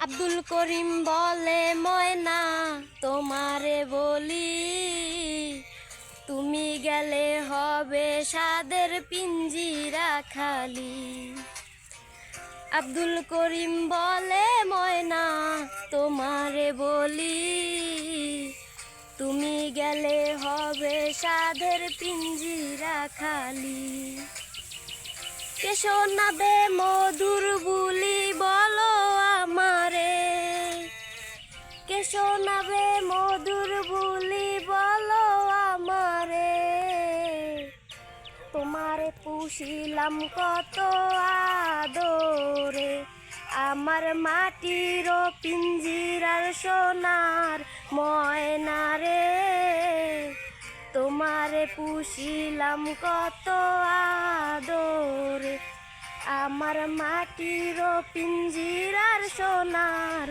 আব্দুল করিম বলে ময়না তোমারে বলি, তুমি গেলে হবে সাদের পিঞ্জিরা খালি। আব্দুল করিম বলে ময়না তোমারে বলি, তুমি গেলে হবে সাদের পিঞ্জিরা খালি। কে শোনাবে মধুর বুলি বলো আমারে, কে শোনাবে মধুর বুলি বলো আমারে। তোমারে পুষিলাম কত আদরে, আমার মাটির পিঞ্জিরার সোনার ময়না রে। তোমারে পুষিলাম কত আদরে, আমার মাটির পিঞ্জিরার সোনার